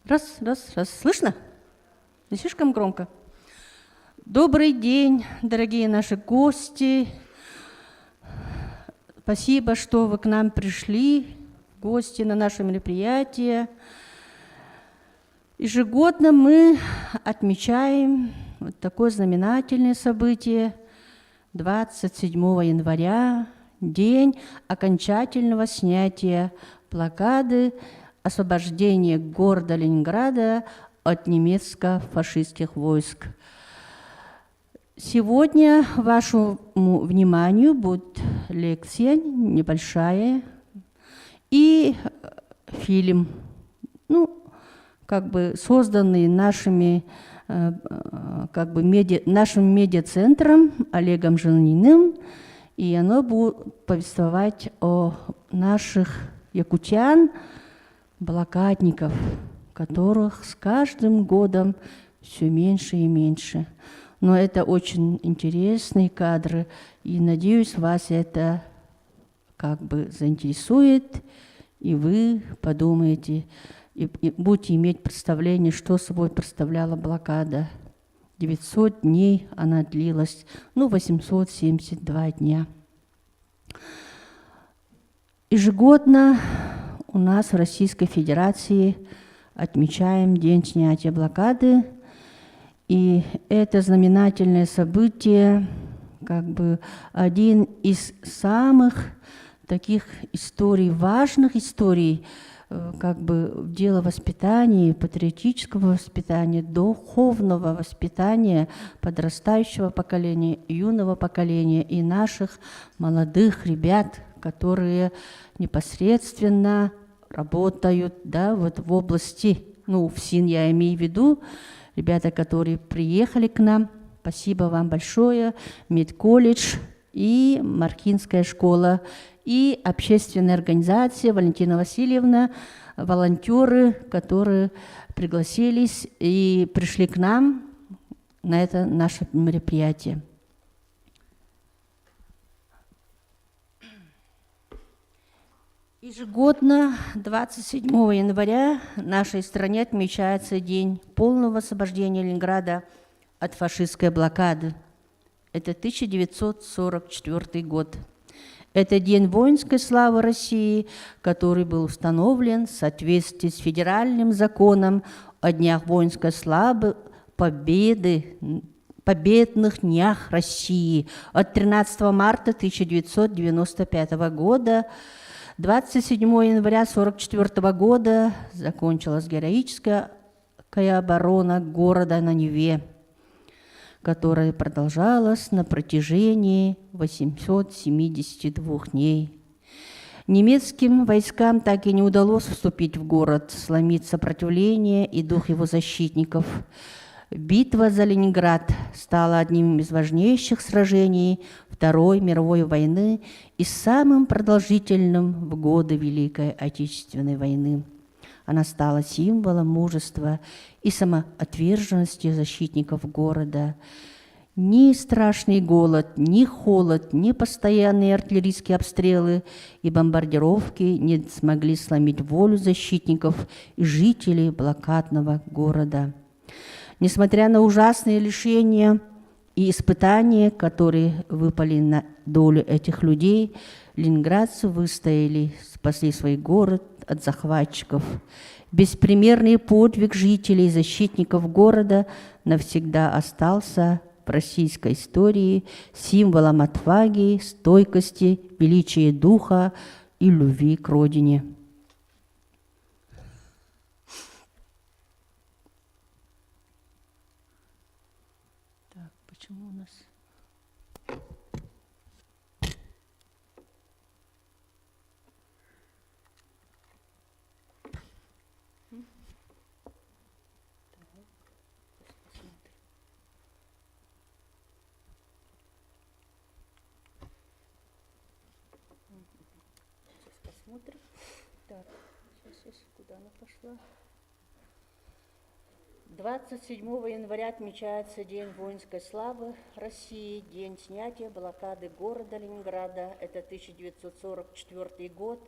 Раз, раз, раз. Слышно? Не слишком громко? Добрый день, дорогие наши гости. Спасибо, что вы к нам пришли в гости на наше мероприятие. Ежегодно мы отмечаем вот такое знаменательное событие 27 января, день окончательного снятия блокады освобождения города Ленинграда от немецко-фашистских войск. Сегодня вашему вниманию будет лекция небольшая и фильм, созданный нашим медиацентром Олегом Желниным, и оно будет повествовать о наших якутян, блокадников, которых с каждым годом все меньше и меньше. Но это очень интересные кадры, и, надеюсь, вас это заинтересует, и вы подумаете, и будете иметь представление, что собой представляла блокада. 900 дней она длилась, 872 дня. Ежегодно у нас в Российской Федерации отмечаем День снятия блокады, и это знаменательное событие, один из самых таких историй, важных историй, дело воспитания, патриотического воспитания, духовного воспитания подрастающего поколения, юного поколения и наших молодых ребят, которые непосредственно работают в области, ФСИН я имею в виду, ребята, которые приехали к нам. Спасибо вам большое, медколледж и Маркинская школа, и общественная организация Валентина Васильевна, волонтеры, которые пригласились и пришли к нам на это наше мероприятие. Ежегодно 27 января в нашей стране отмечается День полного освобождения Ленинграда от фашистской блокады. Это 1944 год. Это День воинской славы России, который был установлен в соответствии с федеральным законом о днях воинской славы победных днях России от 13 марта 1995 года. 27 января 1944 года закончилась героическая оборона города на Неве, которая продолжалась на протяжении 872 дней. Немецким войскам так и не удалось вступить в город, сломить сопротивление и дух его защитников. Битва за Ленинград стала одним из важнейших сражений Второй мировой войны и самым продолжительным в годы Великой Отечественной войны. Она стала символом мужества и самоотверженности защитников города. Ни страшный голод, ни холод, ни постоянные артиллерийские обстрелы и бомбардировки не смогли сломить волю защитников и жителей блокадного города. Несмотря на ужасные лишения и испытания, которые выпали на долю этих людей, ленинградцы выстояли, спасли свой город от захватчиков. Беспримерный подвиг жителей и защитников города навсегда остался в российской истории символом отваги, стойкости, величия духа и любви к родине. Так, почему у нас... Посмотрим. Так, сейчас, куда она пошла? 27 января отмечается День воинской славы России, День снятия блокады города Ленинграда. Это 1944 год,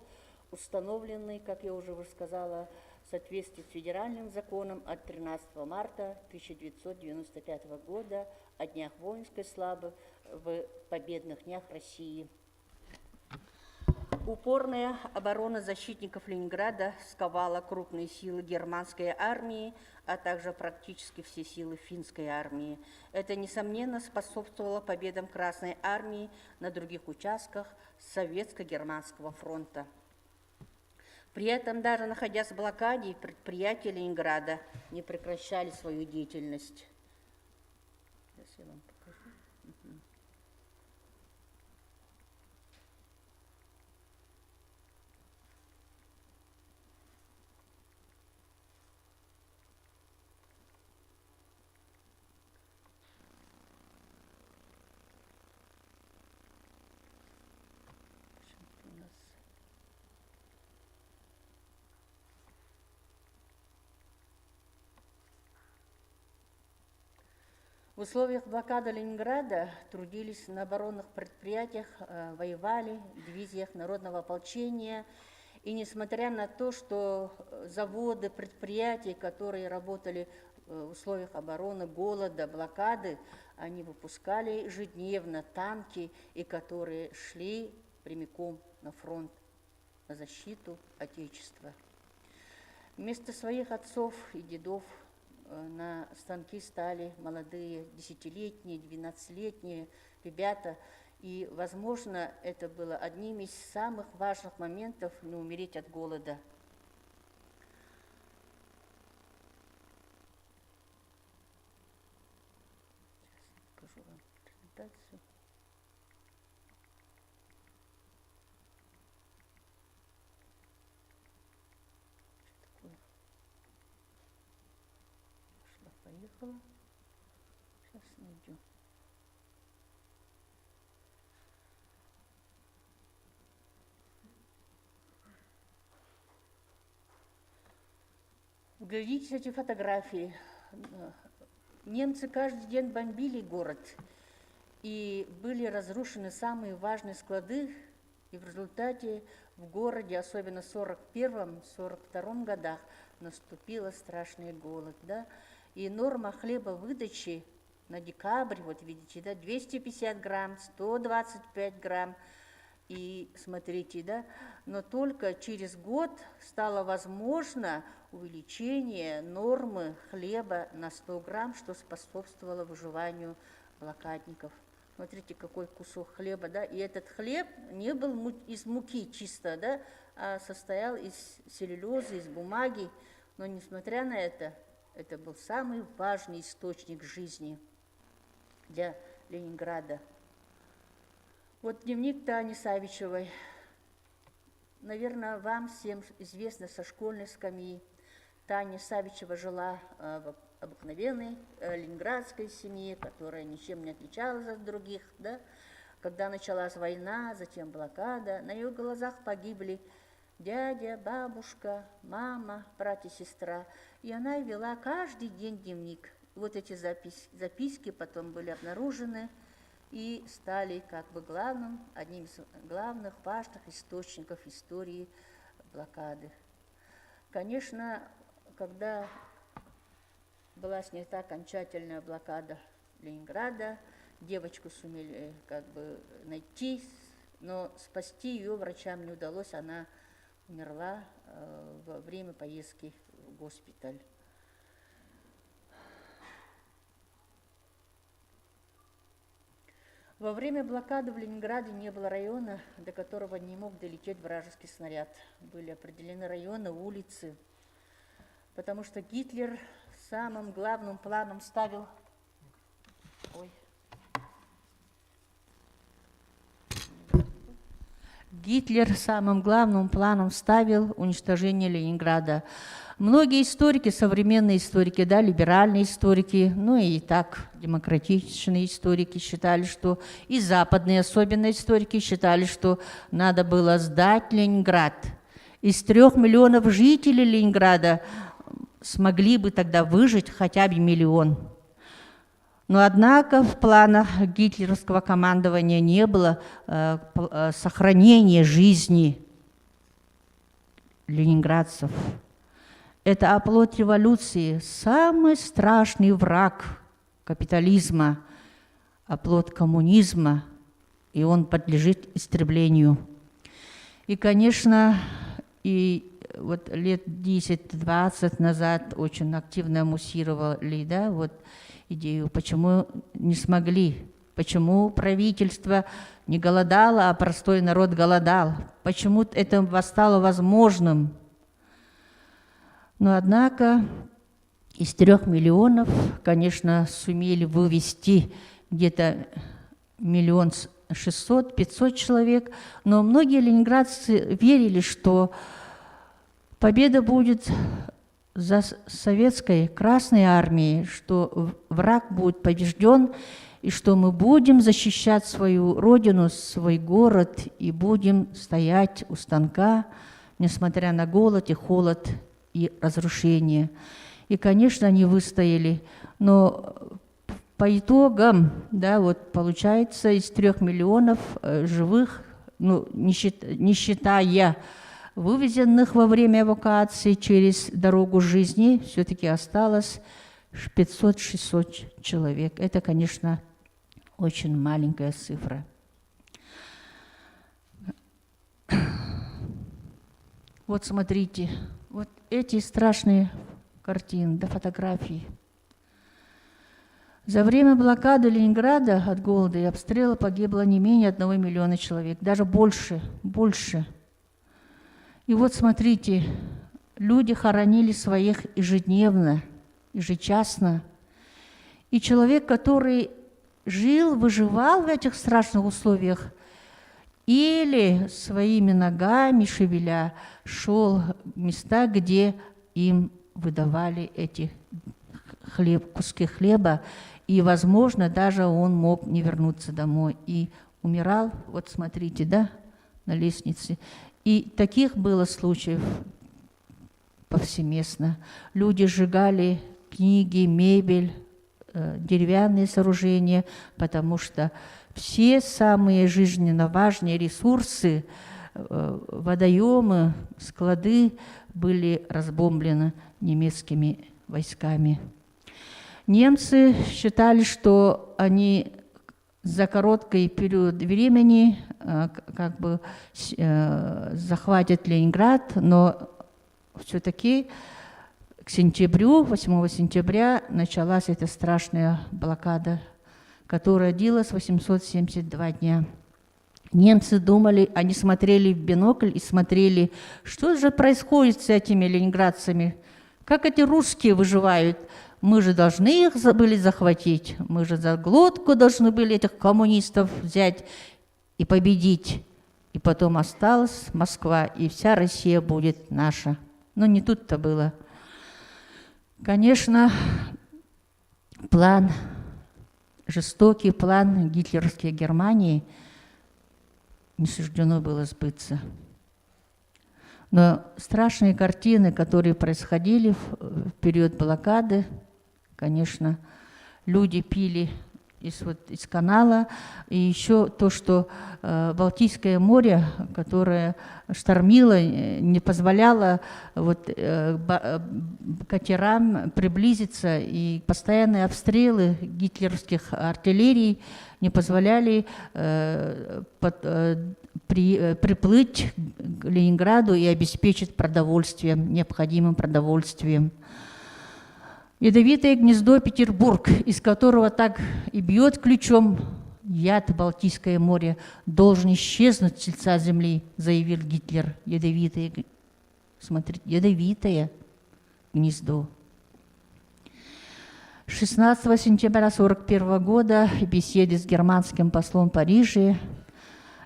установленный, как я уже сказала, соответствии с федеральным законом от 13 марта 1995 года о Днях воинской славы в победных днях России. Упорная оборона защитников Ленинграда сковала крупные силы германской армии, а также практически все силы финской армии. Это, несомненно, способствовало победам Красной армии на других участках Советско-германского фронта. При этом, даже находясь в блокаде, предприятия Ленинграда не прекращали свою деятельность. Сейчас я вам покажу. В условиях блокады Ленинграда трудились на оборонных предприятиях, воевали в дивизиях народного ополчения. И несмотря на то, что заводы, предприятия, которые работали в условиях обороны, голода, блокады, они выпускали ежедневно танки, и которые шли прямиком на фронт, на защиту Отечества. Вместо своих отцов и дедов на станки стали молодые 10-летние, 12-летние ребята. И, возможно, это было одним из самых важных моментов не умереть от голода. Сейчас покажу вам презентацию. Поехала. Сейчас найду. Глядите эти фотографии. Немцы каждый день бомбили город, и были разрушены самые важные склады, и в результате в городе, особенно в 1941-1942 годах, наступил страшный голод, да? И норма хлебовыдачи на декабрь, вот видите, да, 250 грамм, 125 грамм. И смотрите, да, но только через год стало возможно увеличение нормы хлеба на 100 грамм, что способствовало выживанию блокадников. Смотрите, какой кусок хлеба, да, и этот хлеб не был из муки чисто, да, а состоял из целлюлозы, из бумаги, но несмотря на это был самый важный источник жизни для Ленинграда. Вот дневник Тани Савичевой. Наверное, вам всем известно со школьной скамьи. Таня Савичева жила в обыкновенной ленинградской семье, которая ничем не отличалась от других. Да? Когда началась война, затем блокада, на ее глазах погибли дядя, бабушка, мама, брат и сестра. И она вела каждый день дневник. Вот эти записки потом были обнаружены и стали как бы одним из главных важных источников истории блокады. Конечно, когда была снята окончательная блокада Ленинграда, девочку сумели как бы найти, но спасти ее врачам не удалось, она умерла во время поездки в госпиталь. Во время блокады в Ленинграде не было района, до которого не мог долететь вражеский снаряд. Были определены районы, улицы, потому что Гитлер самым главным планом ставил... Гитлер самым главным планом ставил уничтожение Ленинграда. Многие историки, современные историки, да, либеральные историки, ну и так демократичные историки считали, что и западные особенно историки считали, что надо было сдать Ленинград. Из 3 миллионов жителей Ленинграда смогли бы тогда выжить хотя бы 1 миллион. Но, однако, в планах гитлеровского командования не было сохранения жизни ленинградцев. Это оплот революции, самый страшный враг капитализма, оплот коммунизма, и он подлежит истреблению. И, конечно, и вот лет 10-20 назад очень активно муссировали, да, вот идею, почему не смогли, почему правительство не голодало, а простой народ голодал, почему это стало возможным. Но, однако, из 3 миллионов, конечно, сумели вывести где-то 1 600 000–500 000 человек, но многие ленинградцы верили, что победа будет за советской Красной армией, что враг будет побежден, и что мы будем защищать свою родину, свой город, и будем стоять у станка, несмотря на голод и холод и разрушение. И, конечно, они выстояли, но по итогам, да, вот получается, из 3 миллионов живых, ну, не считая вывезенных во время эвакуации через дорогу жизни, все-таки осталось 500–600 человек. Это, конечно, очень маленькая цифра. Вот смотрите, вот эти страшные картины, да, фотографии. За время блокады Ленинграда от голода и обстрела погибло не менее 1 миллиона человек, даже больше. И вот смотрите, люди хоронили своих ежедневно, ежечасно. И человек, который жил, выживал в этих страшных условиях, или своими ногами шевеля шел в места, где им выдавали эти куски хлеба, и, возможно, даже он мог не вернуться домой и умирал, вот смотрите, да, на лестнице. И таких было случаев повсеместно. Люди сжигали книги, мебель, деревянные сооружения, потому что все самые жизненно важные ресурсы, водоемы, склады были разбомблены немецкими войсками. Немцы считали, что они за короткий период времени как бы захватят Ленинград, но все-таки к сентябрю, 8 сентября, началась эта страшная блокада, которая длилась 872 дня. Немцы думали, они смотрели в бинокль и смотрели, что же происходит с этими ленинградцами, как эти русские выживают. Мы же должны их были захватить, мы же за глотку должны были этих коммунистов взять и победить. И потом осталась Москва, и вся Россия будет наша. Но не тут-то было. Конечно, жестокий план гитлеровской Германии не суждено было сбыться. Но страшные картины, которые происходили в период блокады, конечно, люди пили из канала, и еще то, что Балтийское море, которое штормило, не позволяло катерам приблизиться, и постоянные обстрелы гитлеровских артиллерий не позволяли приплыть к Ленинграду и обеспечить продовольствием, необходимым продовольствием. Ядовитое гнездо Петербург, из которого так и бьет ключом яд Балтийское море, должен исчезнуть с лица земли, заявил Гитлер. Смотрите, ядовитое гнездо. 16 сентября 1941 года в беседе с германским послом в Париже,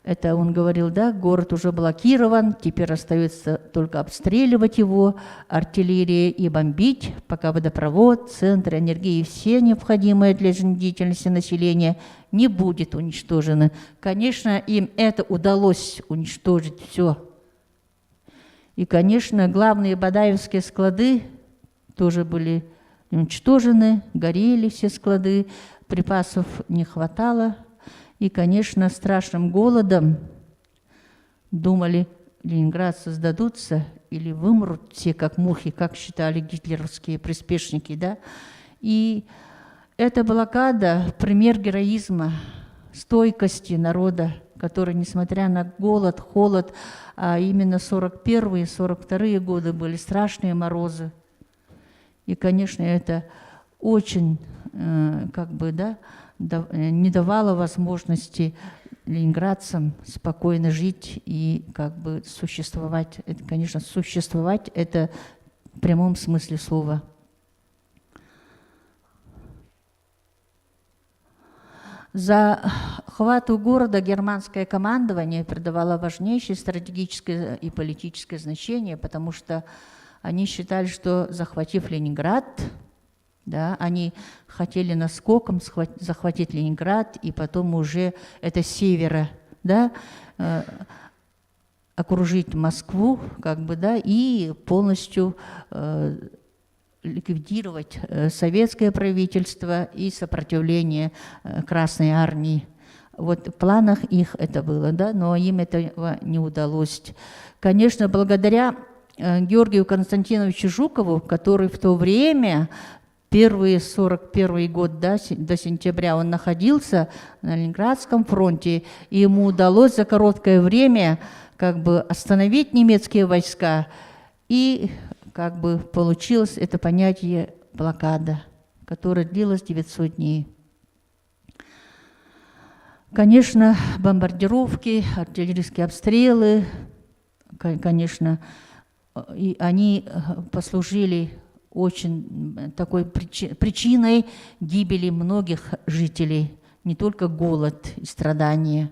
это он говорил, да, город уже блокирован, теперь остается только обстреливать его артиллерией и бомбить, пока водопровод, центры энергии и все необходимые для жизнедеятельности населения не будет уничтожены. Конечно, им это удалось уничтожить все. И, конечно, главные бадаевские склады тоже были уничтожены, горели все склады, припасов не хватало. И, конечно, страшным голодом думали, ленинградцы сдадутся или вымрут все как мухи, как считали гитлеровские приспешники, да. И эта блокада – пример героизма, стойкости народа, который, несмотря на голод, холод, а именно 41-е, 42-е годы были страшные морозы. И, конечно, это очень как бы, да, не давало возможности ленинградцам спокойно жить и как бы существовать. Это, конечно, существовать – это в прямом смысле слова. Захвату города германское командование придавало важнейшее стратегическое и политическое значение, потому что они считали, что, захватив Ленинград, да, они хотели наскоком захватить Ленинград, и потом уже это с севера, да, окружить Москву, как бы, да, и полностью ликвидировать советское правительство и сопротивление Красной Армии. Вот в планах их это было, да, но им этого не удалось. Конечно, благодаря Георгию Константиновичу Жукову, который в то время, первый 41 год, да, до сентября, он находился на Ленинградском фронте, и ему удалось за короткое время как бы остановить немецкие войска, и как бы получилось это понятие блокада, которая длилась 900 дней. Конечно, бомбардировки, артиллерийские обстрелы, конечно, и они послужили очень такой причиной гибели многих жителей, не только голод и страдания.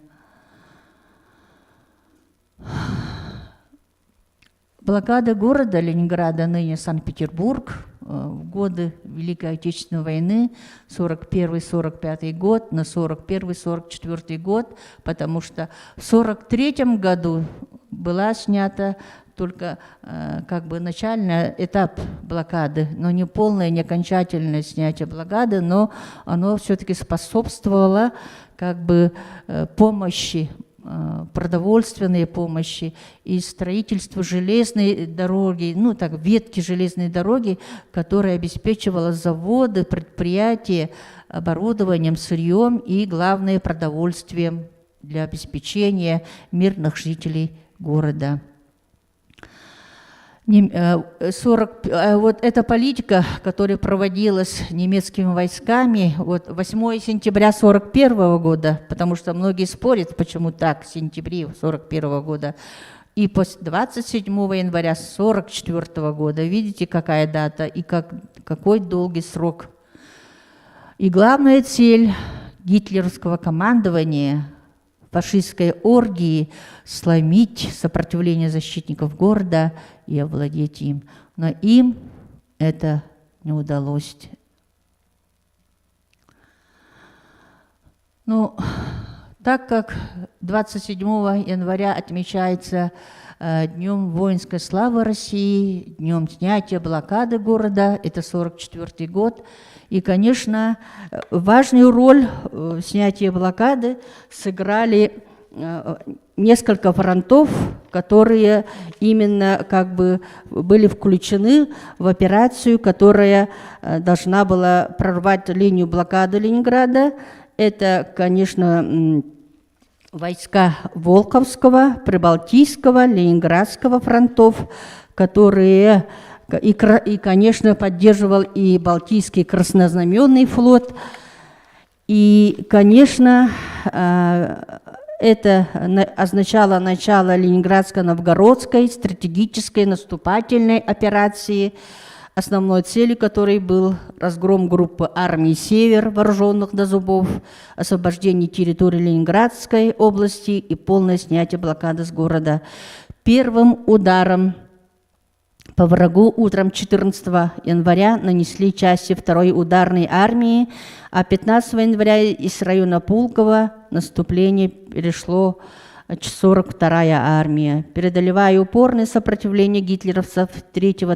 Блокада города Ленинграда, ныне Санкт-Петербург, в годы Великой Отечественной войны, 41-45 год, на 41-44 год, потому что в 43 году была снята только как бы начальный этап блокады, но не полное, не окончательное снятие блокады, но оно все-таки способствовало как бы помощи, продовольственной помощи и строительству железной дороги, ну так, ветки железной дороги, которая обеспечивала заводы, предприятия оборудованием, сырьем и, главное, продовольствием для обеспечения мирных жителей города. Вот эта политика, которая проводилась немецкими войсками, вот 8 сентября 1941 года, потому что многие спорят, почему так, в сентябре 1941 года, и после 27 января 1944 года, видите, какая дата и какой долгий срок. И главная цель гитлеровского командования, фашистской оргии, сломить сопротивление защитников города и овладеть им. Но им это не удалось. Ну, так как 27 января отмечается Днем воинской славы России, Днем снятия блокады города, это 1944 год, и, конечно, важную роль в снятии блокады сыграли несколько фронтов, которые именно как бы были включены в операцию, которая должна была прорвать линию блокады Ленинграда. Это, конечно, войска Волховского, Прибалтийского, Ленинградского фронтов, которые и, конечно, поддерживал и Балтийский краснознаменный флот. И, конечно, это означало начало Ленинградско-Новгородской стратегической наступательной операции, основной целью которой был разгром группы армий «Север», вооруженных до зубов, освобождение территории Ленинградской области и полное снятие блокады с города. Первым ударом по врагу утром 14 января нанесли части 2-й ударной армии, а 15 января из района Пулково наступление перешло 42-я армия. Преодолевая упорное сопротивление гитлеровцев 3-го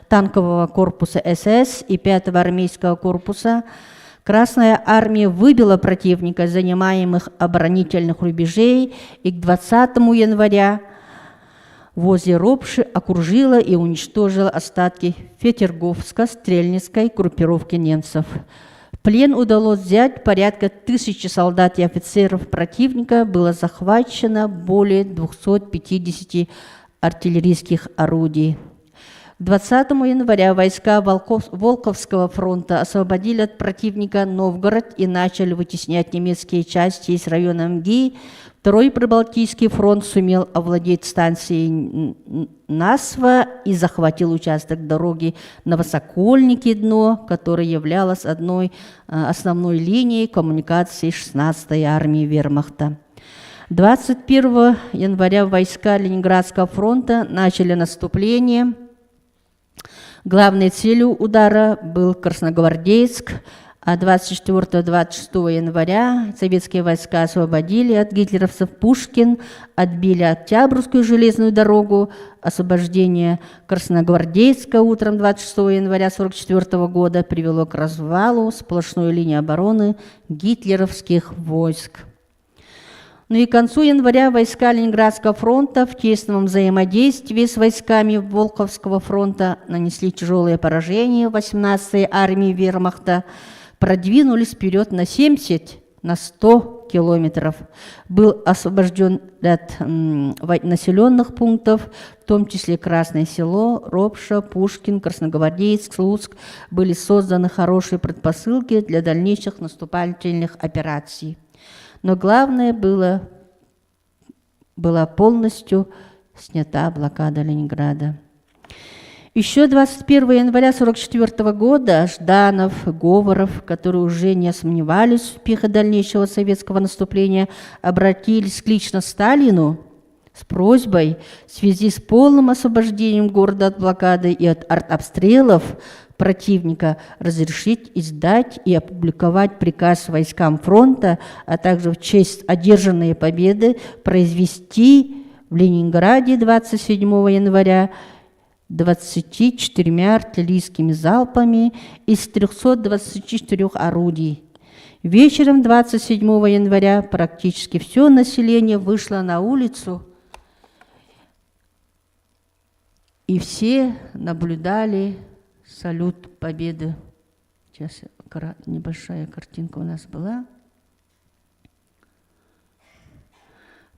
танкового корпуса СС и 5-го армейского корпуса, Красная армия выбила противника из занимаемых оборонительных рубежей и к 20 января возле Ропши окружила и уничтожила остатки Фетерговско-стрельницкой группировки немцев. В плен удалось взять порядка 1000 солдат и офицеров противника, было захвачено более 250 артиллерийских орудий. 20 января войска Волховского фронта освободили от противника Новгород и начали вытеснять немецкие части из района МГИ. Второй Прибалтийский фронт сумел овладеть станцией Насва и захватил участок дороги Новосокольники-Дно, которая являлась одной основной линией коммуникации 16-й армии вермахта. 21 января войска Ленинградского фронта начали наступление. Главной целью удара был Красногвардейск, а 24-26 января советские войска освободили от гитлеровцев Пушкин, отбили Октябрьскую железную дорогу. Освобождение Красногвардейска утром 26 января 1944 года привело к развалу сплошной линии обороны гитлеровских войск. Ну и к концу января войска Ленинградского фронта в тесном взаимодействии с войсками Волховского фронта нанесли тяжелые поражения 18-й армии вермахта, продвинулись вперед на 100 километров. Был освобожден ряд населенных пунктов, в том числе Красное Село, Ропша, Пушкин, Красногвардейск, Слуцк. Были созданы хорошие предпосылки для дальнейших наступательных операций. Но главное была полностью снята блокада Ленинграда. Еще 21 января 1944 года Жданов, Говоров, которые уже не сомневались в успехе дальнейшего советского наступления, обратились лично к Сталину с просьбой в связи с полным освобождением города от блокады и от артобстрелов противника разрешить издать и опубликовать приказ войскам фронта, а также в честь одержанной победы произвести в Ленинграде 27 января 24 артиллерийскими залпами из 324 орудий. Вечером 27 января практически все население вышло на улицу, и все наблюдали салют победы. Сейчас небольшая картинка у нас была.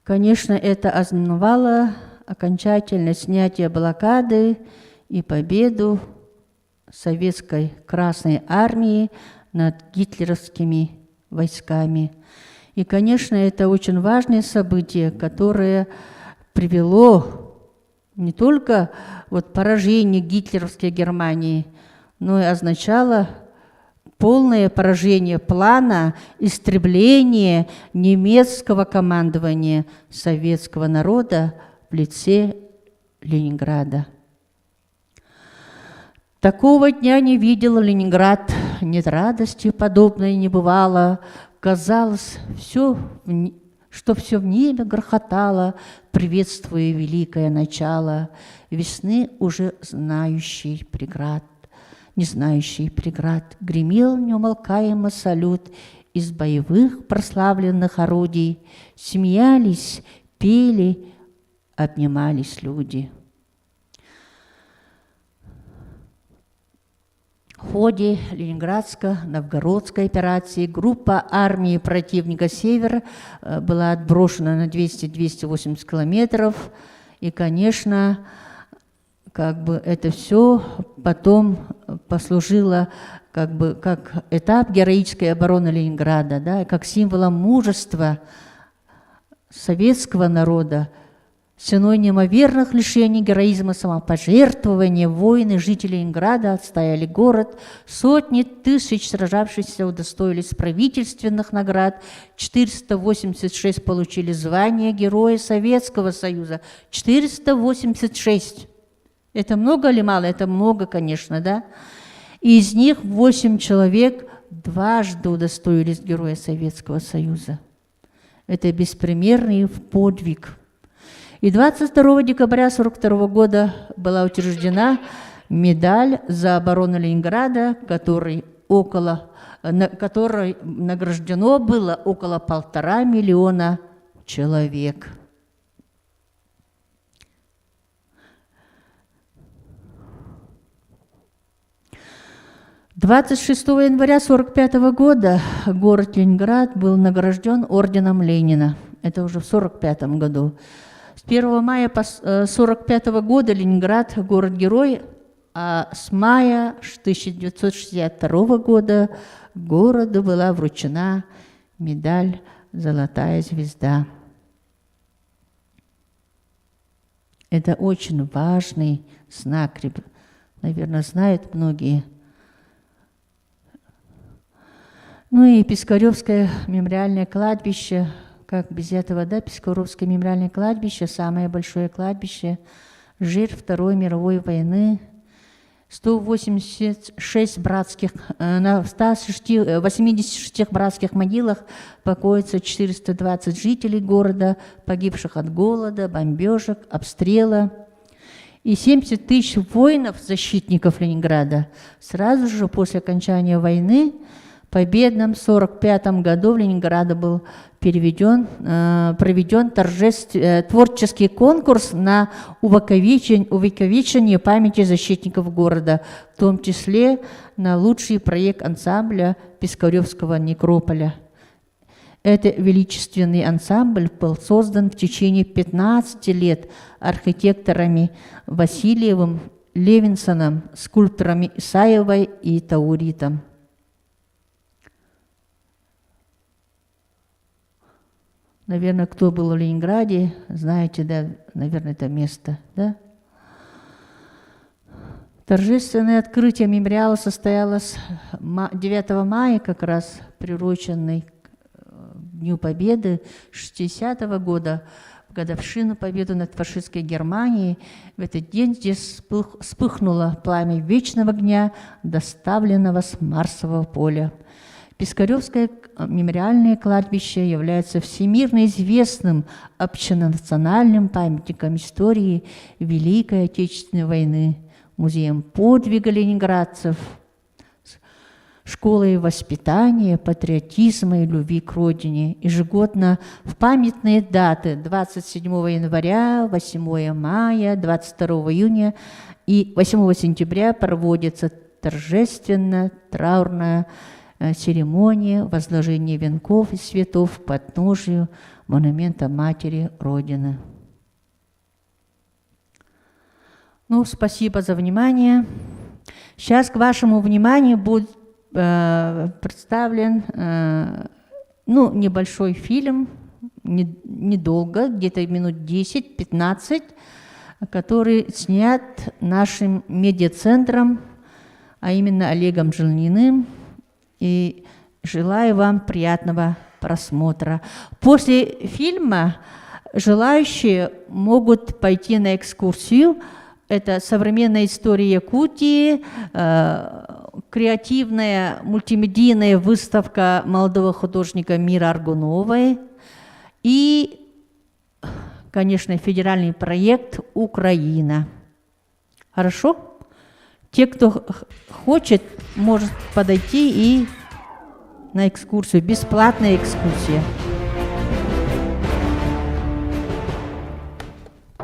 Конечно, это ознаменовало окончательное снятие блокады и победу советской Красной армии над гитлеровскими войсками. И, конечно, это очень важное событие, которое привело не только поражение гитлеровской Германии, но и означало полное поражение плана истребления немецкого командования советского народа в лице Ленинграда. Такого дня не видел Ленинград, нет радости подобной не бывало. Казалось, что все в небе грохотало, приветствуя великое начало весны, уже знающий преград. Не знающий преград, гремел неумолкаемо салют из боевых прославленных орудий. Смеялись, пели, обнимались люди. В ходе Ленинградско-Новгородской операции группа армии противника «Север» была отброшена на 200-280 километров. И, конечно, это все потом послужило как этап героической обороны Ленинграда, да, как символом мужества советского народа, ценой неимоверных лишений, героизма, самопожертвования, воины, жители Ленинграда отстояли город. Сотни тысяч сражавшихся удостоились правительственных наград. 486 получили звание Героя Советского Союза. 486. Это много или мало? Это много, конечно, да? И из них 8 человек дважды удостоились Героя Советского Союза. Это беспримерный подвиг. И 22 декабря 1942 года была учреждена медаль за оборону Ленинграда, которой награждено было около 1,5 миллиона человек. 26 января 1945 года город Ленинград был награжден орденом Ленина. Это уже в 1945 году. С 1 мая 1945 года Ленинград – город-герой, а с мая 1962 года городу была вручена медаль «Золотая звезда». Это очень важный знак, наверное, знают многие. Ну и Пискаревское мемориальное кладбище, как без этого, да, Пискаревское мемориальное кладбище, самое большое кладбище, жертв Второй мировой войны, 186 братских, на 186 братских могилах покоятся 420 жителей города, погибших от голода, бомбежек, обстрела. И 70 тысяч воинов, защитников Ленинграда, сразу же после окончания войны, в победном 1945 году в Ленинграде был проведен творческий конкурс на увековечение памяти защитников города, в том числе на лучший проект ансамбля Пискаревского некрополя. Этот величественный ансамбль был создан в течение 15 лет архитекторами Васильевым, Левинсоном, скульпторами Исаевой и Тауритом. Наверное, кто был в Ленинграде, знаете, да, наверное, это место, да? Торжественное открытие мемориала состоялось 9 мая, как раз приуроченный к Дню Победы 60-го года, в годовщину победы над фашистской Германией. В этот день здесь вспыхнуло пламя вечного огня, доставленного с Марсового поля. Пискаревское мемориальное кладбище является всемирно известным общенациональным памятником истории Великой Отечественной войны, музеем подвига ленинградцев, школой воспитания, патриотизма и любви к родине. Ежегодно в памятные даты 27 января, 8 мая, 22 июня и 8 сентября проводится торжественно траурная церемония возложения венков и цветов к подножию монумента Матери Родины. Ну, спасибо за внимание. Сейчас к вашему вниманию будет представлен небольшой фильм, недолго, где-то минут 10-15, который снят нашим медиацентром, а именно Олегом Желниным. И желаю вам приятного просмотра. После фильма желающие могут пойти на экскурсию. Это современная история Якутии, креативная мультимедийная выставка молодого художника Мира Аргуновой и, конечно, федеральный проект «Украина». Хорошо? Те, кто хочет, может подойти и на экскурсию. Бесплатная экскурсия.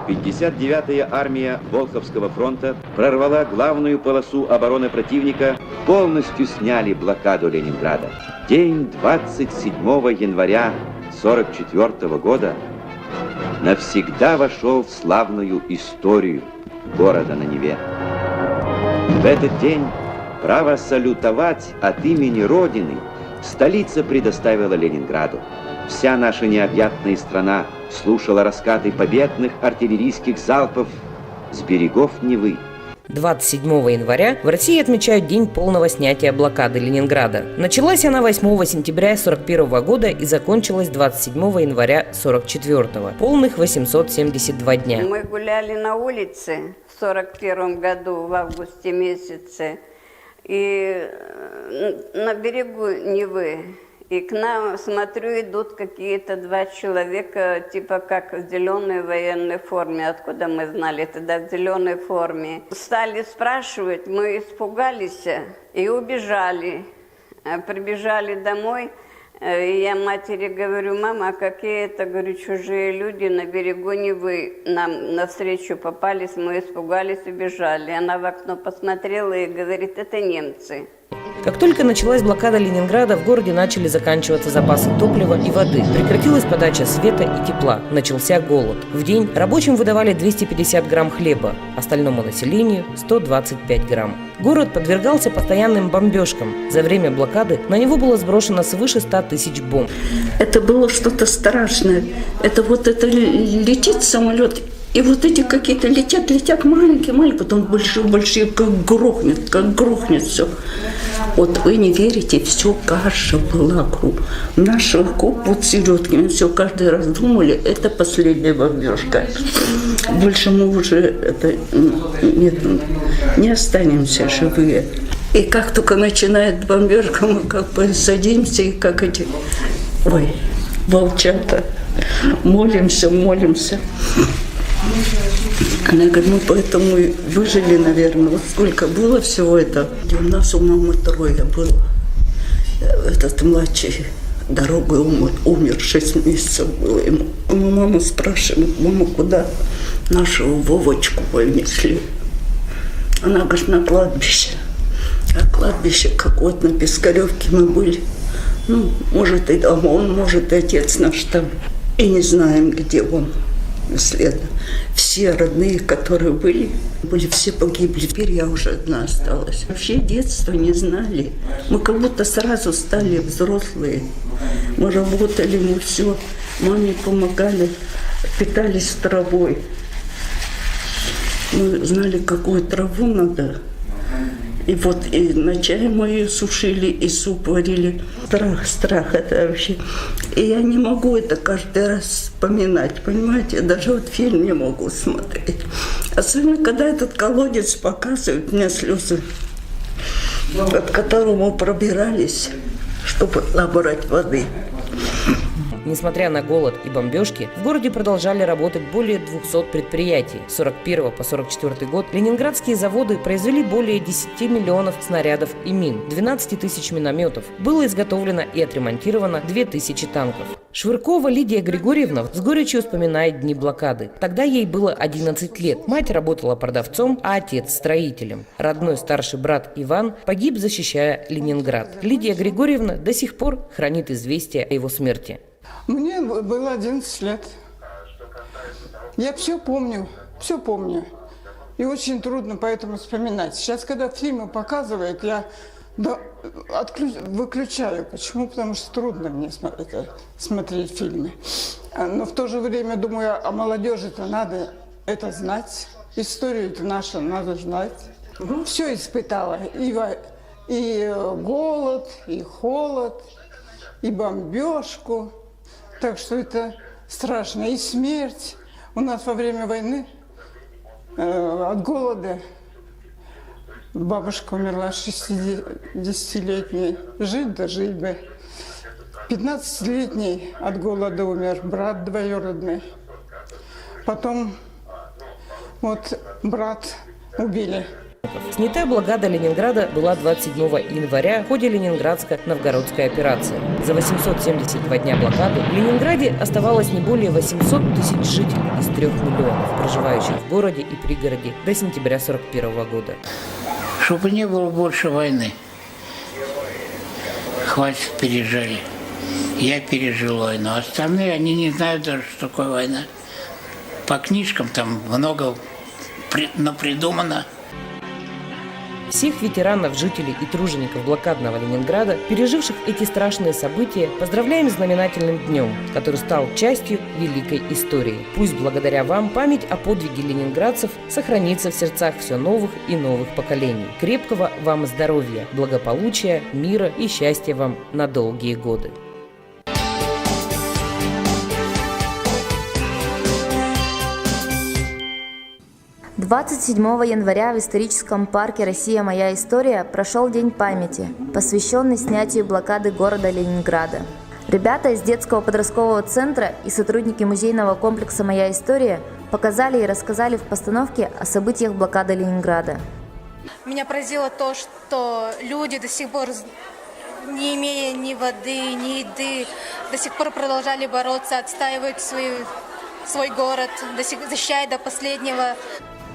59-я армия Волховского фронта прорвала главную полосу обороны противника, полностью сняли блокаду Ленинграда. День 27 января 1944 года навсегда вошел в славную историю города на Неве. В этот день право салютовать от имени Родины столица предоставила Ленинграду. Вся наша необъятная страна слушала раскаты победных артиллерийских залпов с берегов Невы. 27 января в России отмечают день полного снятия блокады Ленинграда. Началась она 8 сентября 1941 года и закончилась 27 января 1944. Полных 872 дня. Мы гуляли на улице в 1941 году в августе месяце и на берегу Невы. И к нам, смотрю, идут какие-то два человека, типа как в зеленой военной форме, откуда мы знали тогда, в зеленой форме. Стали спрашивать, мы испугались и убежали. Прибежали домой, и я матери говорю: мама, а какие это, говорю, чужие люди на берегу Невы нам навстречу попались, мы испугались, убежали. Она в окно посмотрела и говорит: это немцы. Как только началась блокада Ленинграда, в городе начали заканчиваться запасы топлива и воды. Прекратилась подача света и тепла. Начался голод. В день рабочим выдавали 250 грамм хлеба, остальному населению 125 грамм. Город подвергался постоянным бомбежкам. За время блокады на него было сброшено свыше 100 тысяч бомб. Это было что-то страшное. Это летит самолет, и вот эти какие-то летят маленькие, потом большие, как грохнет все. Вот вы не верите, все, каша была круг. Наш окоп вот Середкин, все, каждый раз думали, это последняя бомбежка. Больше мы уже не останемся живые. И как только начинает бомбежка, мы как бы садимся и как эти, волчата, молимся. Она говорит, мы поэтому и выжили, наверное. Вот сколько было всего этого. У нас у мамы трое было. Этот младший дорогой умер, 6 месяцев было ему. Мы маму спрашиваем, мама, куда нашего Вовочку понесли? Она говорит, на кладбище. А кладбище, как вот на Пискаревке мы были. Может, и он, может, и отец наш там. И не знаем, где он. Бесследно. Все родные, которые были все погибли. Теперь я уже одна осталась. Вообще детства не знали. Мы как будто сразу стали взрослые. Мы работали, мы все. Маме помогали, питались травой. Мы знали, какую траву надо. И на чай мы ее сушили, и суп варили. Страх это вообще. И я не могу это каждый раз вспоминать, понимаете? Я даже фильм не могу смотреть. Особенно, когда этот колодец показывают, у меня слезы, от которого мы пробирались, чтобы набрать воды. Несмотря на голод и бомбежки, в городе продолжали работать более 200 предприятий. С 1941 по 1944 год ленинградские заводы произвели более 10 миллионов снарядов и мин, 12 тысяч минометов. Было изготовлено и отремонтировано 2000 танков. Швыркова Лидия Григорьевна с горечью вспоминает дни блокады. Тогда ей было 11 лет. Мать работала продавцом, а отец – строителем. Родной старший брат Иван погиб, защищая Ленинград. Лидия Григорьевна до сих пор хранит известие о его смерти. Мне было 11 лет. Я все помню. И очень трудно поэтому вспоминать. Сейчас, когда фильмы показывают, я выключаю. Почему? Потому что трудно мне смотреть фильмы. Но в то же время думаю, а молодежи-то надо это знать. Историю-то нашу надо знать. Все испытала. И голод, и холод, и бомбежку. Так что это страшно. И смерть. У нас во время войны от голода бабушка умерла 60-летней. Жить бы. 15-летний от голода умер брат двоюродный. Потом брат убили. Снятая блокада Ленинграда была 27 января в ходе Ленинградско-Новгородской операции. За 872 дня блокады в Ленинграде оставалось не более 800 тысяч жителей из 3 миллионов, проживающих в городе и пригороде до сентября 1941 года. Чтобы не было больше войны. Хватит, пережили. Я пережил войну. Остальные, они не знают даже, что такое война. По книжкам там много напридумано. Всех ветеранов, жителей и тружеников блокадного Ленинграда, переживших эти страшные события, поздравляем с знаменательным днем, который стал частью великой истории. Пусть благодаря вам память о подвиге ленинградцев сохранится в сердцах все новых и новых поколений. Крепкого вам здоровья, благополучия, мира и счастья вам на долгие годы. 27 января в историческом парке «Россия. Моя история» прошел День памяти, посвященный снятию блокады города Ленинграда. Ребята из детского подросткового центра и сотрудники музейного комплекса «Моя история» показали и рассказали в постановке о событиях блокады Ленинграда. Меня поразило то, что люди до сих пор, не имея ни воды, ни еды, до сих пор продолжали бороться, отстаивать свой город, защищая до последнего.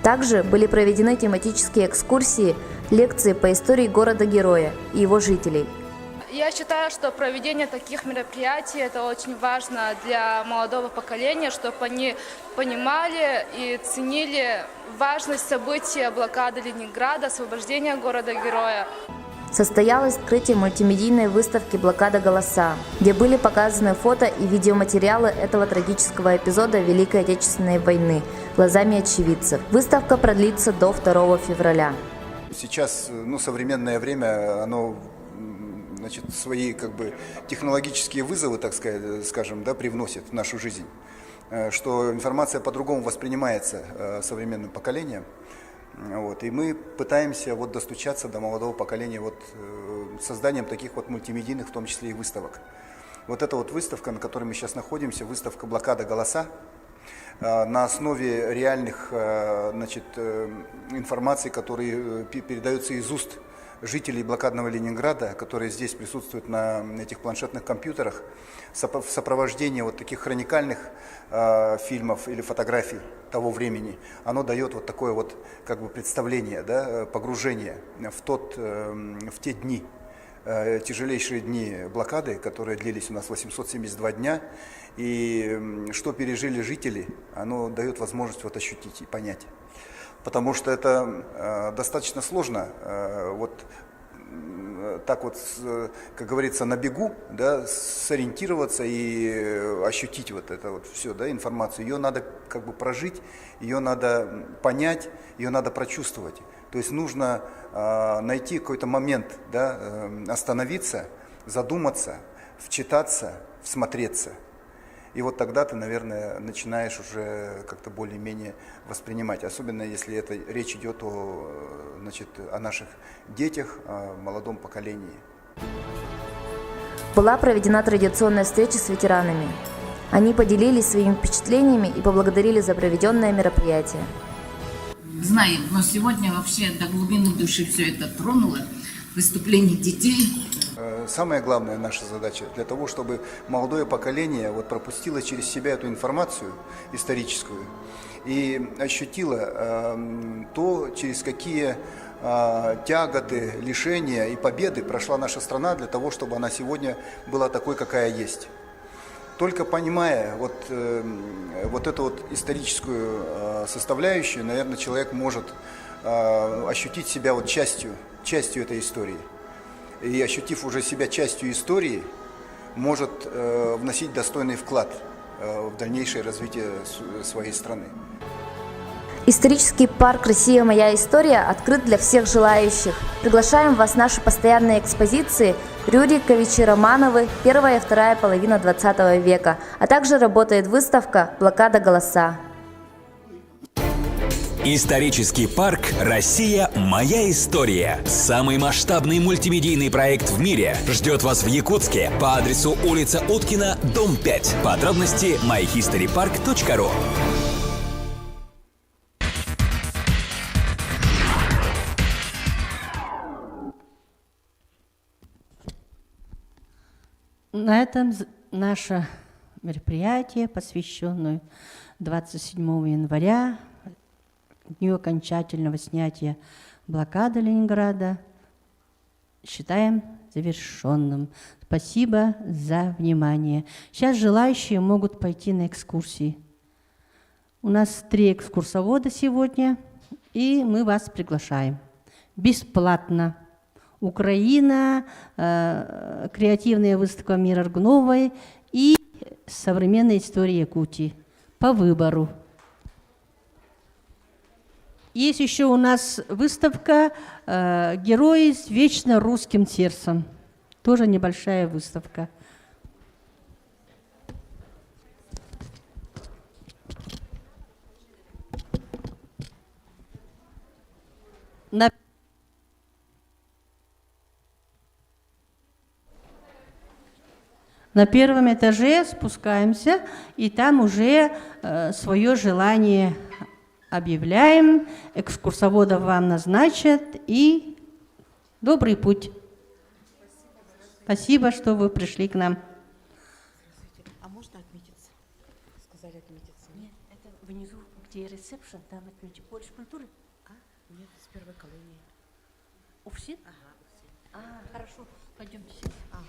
Также были проведены тематические экскурсии, лекции по истории города-героя и его жителей. Я считаю, что проведение таких мероприятий – это очень важно для молодого поколения, чтобы они понимали и ценили важность события блокады Ленинграда, освобождения города-героя. Состоялось открытие мультимедийной выставки «Блокада. Голоса», где были показаны фото и видеоматериалы этого трагического эпизода Великой Отечественной войны глазами очевидцев. Выставка продлится до 2 февраля. Сейчас современное время, оно свои технологические вызовы, так сказать, привносит в нашу жизнь, что информация по-другому воспринимается современным поколением. И мы пытаемся достучаться до молодого поколения созданием таких мультимедийных, в том числе и выставок. Эта выставка, на которой мы сейчас находимся, выставка «Блокада. Голоса», на основе реальных информации, которые передаются из уст жителей блокадного Ленинграда, которые здесь присутствуют на этих планшетных компьютерах, в сопровождении таких хроникальных фильмов или фотографий того времени, оно дает такое представление, погружение в те дни, тяжелейшие дни блокады, которые длились у нас 872 дня, и что пережили жители, оно дает возможность ощутить и понять. Потому что это достаточно сложно как говорится, на бегу, сориентироваться и ощутить всю информацию. Ее надо прожить, ее надо понять, ее надо прочувствовать. То есть нужно найти какой-то момент, остановиться, задуматься, вчитаться, всмотреться. И тогда ты, наверное, начинаешь уже как-то более-менее воспринимать. Особенно если речь идет о наших детях, о молодом поколении. Была проведена традиционная встреча с ветеранами. Они поделились своими впечатлениями и поблагодарили за проведенное мероприятие. Знаем, но сегодня вообще до глубины души все это тронуло. Выступление детей. Самая главная наша задача для того, чтобы молодое поколение пропустило через себя эту информацию историческую и ощутило то, через какие тяготы, лишения и победы прошла наша страна для того, чтобы она сегодня была такой, какая есть. Только понимая эту историческую составляющую, наверное, человек может ощутить себя частью этой истории. И ощутив уже себя частью истории, может вносить достойный вклад в дальнейшее развитие своей страны. Исторический парк «Россия. Моя история» открыт для всех желающих. Приглашаем вас в наши постоянные экспозиции Рюриковичи Романовы, первая и вторая половина 20 века, а также работает выставка «Блокада. Голоса». Исторический парк «Россия. Моя история». Самый масштабный мультимедийный проект в мире ждет вас в Якутске по адресу улица Уткина, дом 5. Подробности myhistorypark.ru. На этом наше мероприятие, посвященное 27 января, дню окончательного снятия блокады Ленинграда, считаем завершенным. Спасибо за внимание. Сейчас желающие могут пойти на экскурсии. У нас 3 экскурсовода сегодня, и мы вас приглашаем. Бесплатно. Украина, креативная выставка Мира Аргуновой и современная история Якутии. По выбору. Есть еще у нас выставка «Герои с вечно русским сердцем». Тоже небольшая выставка. На первом этаже спускаемся, и там уже свое желание объявляем, экскурсоводов вам назначат, и добрый путь. Спасибо, что вы пришли к нам. А можно отметиться? Сказали отметиться. Нет, это внизу. где ресепшн, там отмечу. Больше культуры? Нет, с первой колонии. Уфсин? Ага, Хорошо. Пойдемте сесть. Ага.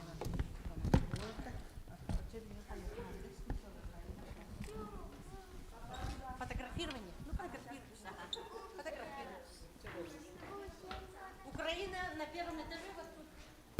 Вот.